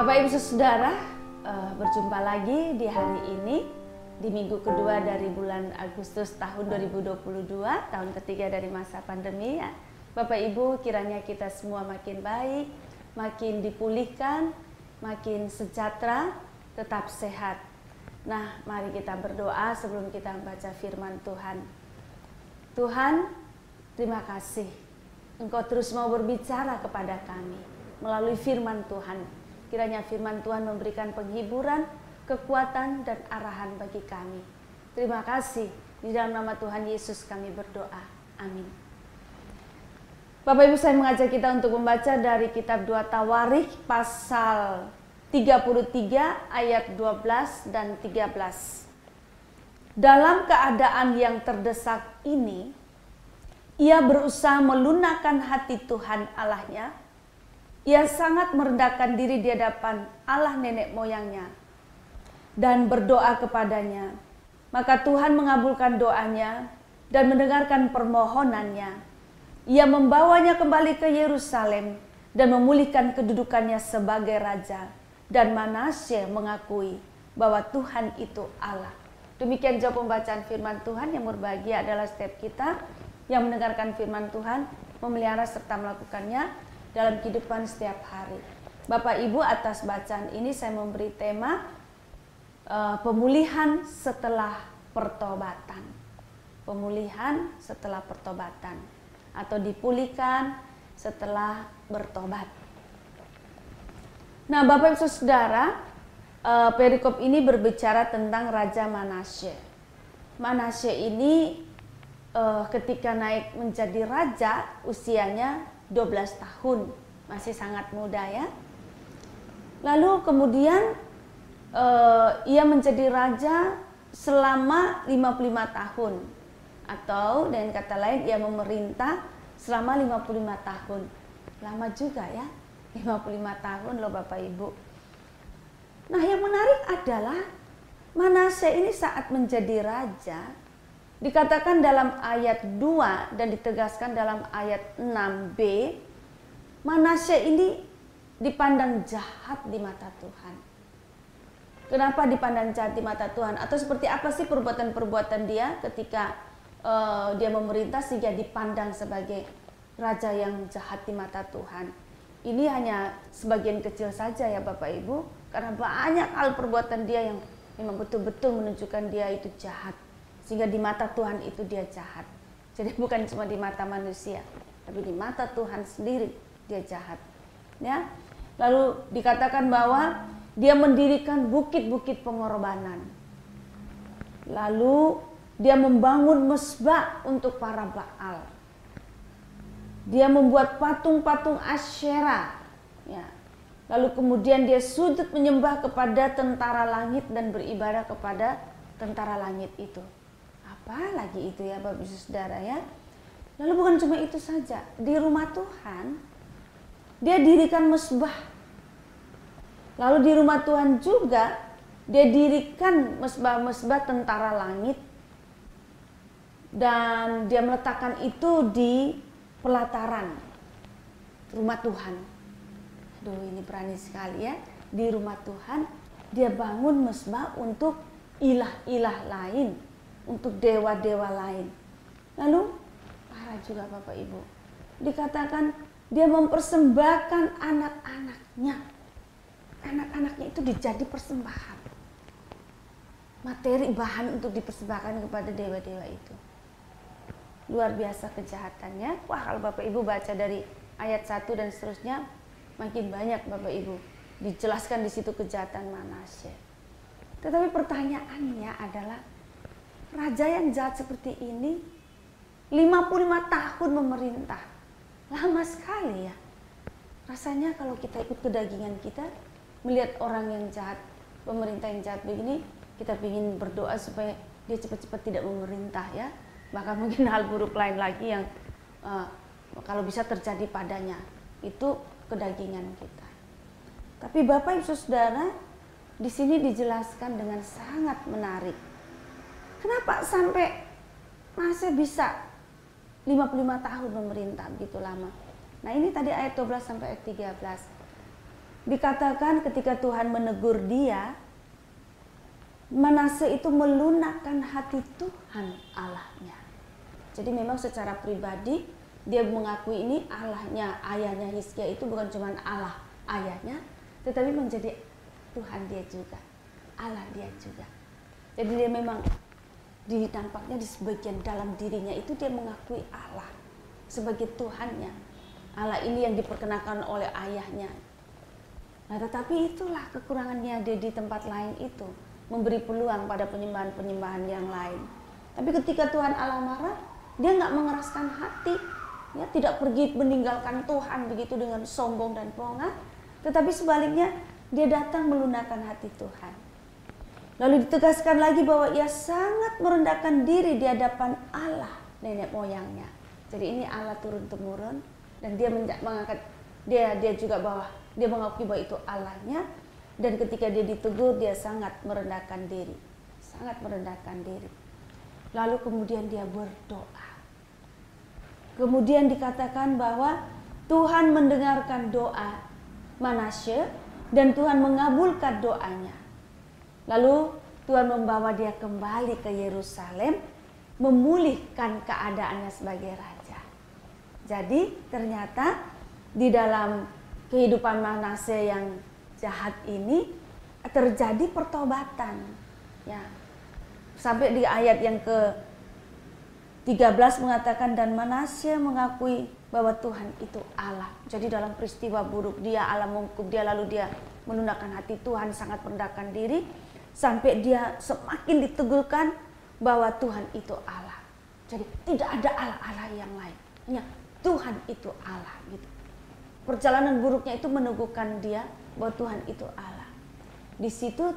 Bapak Ibu Saudara, berjumpa lagi di hari ini di minggu kedua dari bulan Agustus tahun 2022, tahun ketiga dari masa pandemi ya. Bapak Ibu, kiranya kita semua makin baik, makin dipulihkan, makin sejahtera, tetap sehat. Nah, mari kita berdoa sebelum kita membaca firman Tuhan. Tuhan, terima kasih Engkau terus mau berbicara kepada kami melalui firman Tuhan. Kiranya firman Tuhan memberikan penghiburan, kekuatan, dan arahan bagi kami. Terima kasih. Di dalam nama Tuhan Yesus kami berdoa. Amin. Bapak Ibu, saya mengajak kita untuk membaca dari kitab 2 Tawarikh pasal 33 ayat 12 dan 13. Dalam keadaan yang terdesak ini, ia berusaha melunakkan hati Tuhan Allahnya. Ia sangat merendahkan diri di hadapan Allah nenek moyangnya dan berdoa kepadanya. Maka Tuhan mengabulkan doanya dan mendengarkan permohonannya. Ia membawanya kembali ke Yerusalem dan memulihkan kedudukannya sebagai raja. Dan Manasye mengakui bahwa Tuhan itu Allah. Demikian jawab pembacaan firman Tuhan. Yang berbahagia adalah setiap kita yang mendengarkan firman Tuhan, memelihara serta melakukannya dalam kehidupan setiap hari. Bapak Ibu, atas bacaan ini saya memberi tema pemulihan setelah pertobatan. Pemulihan setelah pertobatan atau dipulihkan setelah bertobat. Nah, Bapak Ibu Saudara, perikop ini berbicara tentang Raja Manasye. Manasye ini ketika naik menjadi raja usianya 12 tahun, masih sangat muda ya. Lalu kemudian ia menjadi raja selama 55 tahun, atau dengan kata lain ia memerintah selama 55 tahun. Lama juga ya, 55 tahun loh Bapak Ibu. Nah, yang menarik adalah Manasye ini saat menjadi raja, dikatakan dalam ayat 2 dan ditegaskan dalam ayat 6b, Manasye ini dipandang jahat di mata Tuhan. Kenapa dipandang jahat di mata Tuhan? Atau seperti apa sih perbuatan-perbuatan dia ketika dia memerintah sehingga dipandang sebagai raja yang jahat di mata Tuhan? Ini hanya sebagian kecil saja ya Bapak Ibu, karena banyak hal perbuatan dia yang memang betul-betul menunjukkan dia itu jahat. Sehingga di mata Tuhan itu dia jahat. Jadi bukan cuma di mata manusia, tapi di mata Tuhan sendiri dia jahat. Ya. Lalu dikatakan bahwa dia mendirikan bukit-bukit pengorbanan. Lalu dia membangun mesbah untuk para Baal. Dia membuat patung-patung Asyera. Ya. Lalu kemudian dia sujud menyembah kepada tentara langit dan beribadah kepada tentara langit itu. Apa lagi itu ya Bapak Ibu Saudara ya. Lalu bukan cuma itu saja, di rumah Tuhan dia dirikan mesbah. Lalu di rumah Tuhan juga dia dirikan mesbah-mesbah tentara langit, dan dia meletakkan itu di pelataran rumah Tuhan. Aduh, ini berani sekali ya. Di rumah Tuhan dia bangun mesbah untuk ilah-ilah lain, untuk dewa-dewa lain. Lalu parah juga Bapak Ibu, dikatakan dia mempersembahkan anak-anaknya. Anak-anaknya itu dijadi persembahan, materi bahan untuk dipersembahkan kepada dewa-dewa itu. Luar biasa kejahatannya. Wah, kalau Bapak Ibu baca dari ayat 1 dan seterusnya, makin banyak Bapak Ibu dijelaskan di situ kejahatan Manasye. Tetapi pertanyaannya adalah, raja yang jahat seperti ini 55 tahun memerintah. Lama sekali ya. Rasanya kalau kita ikut kedagingan kita, melihat orang yang jahat, pemerintah yang jahat begini, kita ingin berdoa supaya dia cepat-cepat tidak memerintah ya. Bahkan mungkin hal buruk lain lagi yang kalau bisa terjadi padanya. Itu kedagingan kita. Tapi Bapak Ibu Saudara, di sini dijelaskan dengan sangat menarik. Kenapa sampai masih bisa 55 tahun memerintah begitu lama? Nah, ini tadi ayat 12 sampai ayat 13. Dikatakan ketika Tuhan menegur dia, Manase itu melunakkan hati Tuhan Allahnya. Jadi memang secara pribadi dia mengakui ini Allahnya, ayahnya Hizkia itu bukan cuma Allah ayahnya, tetapi menjadi Tuhan dia juga, Allah dia juga. Jadi dia memang nampaknya di sebagian dalam dirinya itu dia mengakui Allah sebagai Tuhannya. Allah ini yang diperkenakan oleh ayahnya. Nah, tetapi itulah kekurangannya dia di tempat lain itu, memberi peluang pada penyembahan-penyembahan yang lain. Tapi ketika Tuhan Allah marah, dia nggak mengeraskan hati, ya, tidak pergi meninggalkan Tuhan begitu dengan sombong dan pongah, tetapi sebaliknya dia datang melunakkan hati Tuhan. Lalu ditegaskan lagi bahwa ia sangat merendahkan diri di hadapan Allah nenek moyangnya. Jadi ini Allah turun-temurun dan dia mengangkat dia juga bahwa dia mengakui bahwa itu Allahnya, dan ketika dia ditegur dia sangat merendahkan diri, sangat merendahkan diri. Lalu kemudian dia berdoa. Kemudian dikatakan bahwa Tuhan mendengarkan doa Manasye dan Tuhan mengabulkan doanya. Lalu Tuhan membawa dia kembali ke Yerusalem, memulihkan keadaannya sebagai raja. Jadi ternyata di dalam kehidupan Manasye yang jahat ini terjadi pertobatan, ya. Sampai di ayat yang ke-13 mengatakan, dan Manasye mengakui bahwa Tuhan itu Allah. Jadi dalam peristiwa buruk dia, Allah menghukum dia, lalu dia melunakkan hati Tuhan, sangat merendahkan diri, sampai dia semakin diteguhkan bahwa Tuhan itu Allah. Jadi tidak ada Allah-Allah yang lain, hanya Tuhan itu Allah gitu. Perjalanan buruknya itu meneguhkan dia bahwa Tuhan itu Allah. Di situ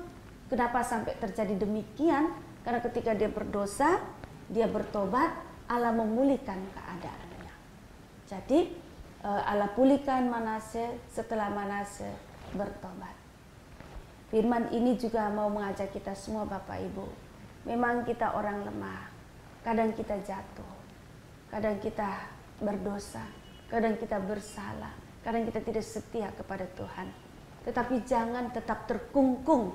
kenapa sampai terjadi demikian? Karena ketika dia berdosa, dia bertobat, Allah memulihkan keadaannya. Jadi Allah pulihkan Manasye setelah Manasye bertobat. Firman ini juga mau mengajak kita semua Bapak Ibu. Memang kita orang lemah, kadang kita jatuh, kadang kita berdosa, kadang kita bersalah, kadang kita tidak setia kepada Tuhan. Tetapi jangan tetap terkungkung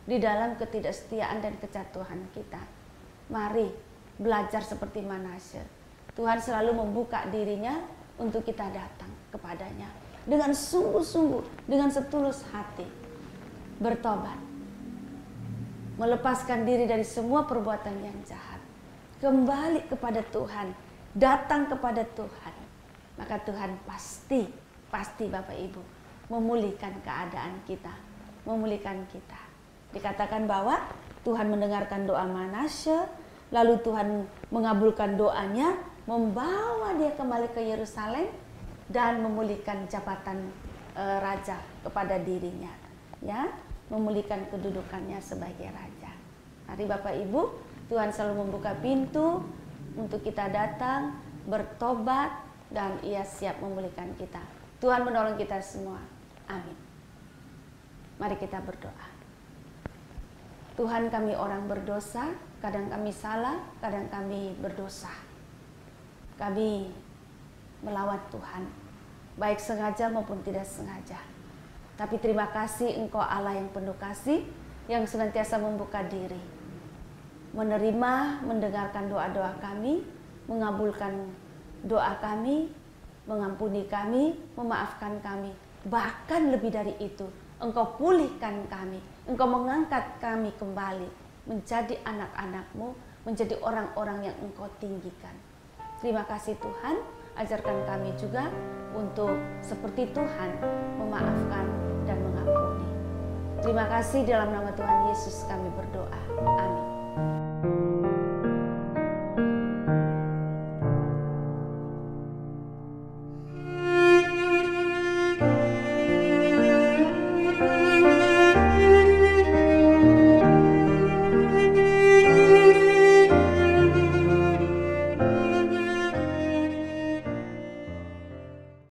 di dalam ketidaksetiaan dan kejatuhan kita. Mari belajar seperti Manasye. Tuhan selalu membuka dirinya untuk kita datang kepadanya dengan sungguh-sungguh, dengan setulus hati, bertobat, melepaskan diri dari semua perbuatan yang jahat, kembali kepada Tuhan, datang kepada Tuhan. Maka Tuhan pasti Bapak Ibu memulihkan keadaan kita, memulihkan kita. Dikatakan bahwa Tuhan mendengarkan doa Manasye, lalu Tuhan mengabulkan doanya, membawa dia kembali ke Yerusalem dan memulihkan jabatan raja kepada dirinya, ya, memulihkan kedudukannya sebagai raja. Mari Bapak Ibu, Tuhan selalu membuka pintu untuk kita datang, bertobat, dan Ia siap memulihkan kita. Tuhan menolong kita semua. Amin. Mari kita berdoa. Tuhan, kami orang berdosa, kadang kami salah, kadang kami berdosa. Kami melawan Tuhan, baik sengaja maupun tidak sengaja. Tapi terima kasih Engkau Allah yang penuh kasih, yang senantiasa membuka diri, menerima, mendengarkan doa-doa kami, mengabulkan doa kami, mengampuni kami, memaafkan kami. Bahkan lebih dari itu, Engkau pulihkan kami, Engkau mengangkat kami kembali menjadi anak-anak-Mu, menjadi orang-orang yang Engkau tinggikan. Terima kasih Tuhan, ajarkan kami juga untuk seperti Tuhan memaafkan dan mengampuni. Terima kasih, dalam nama Tuhan Yesus kami berdoa. Amin.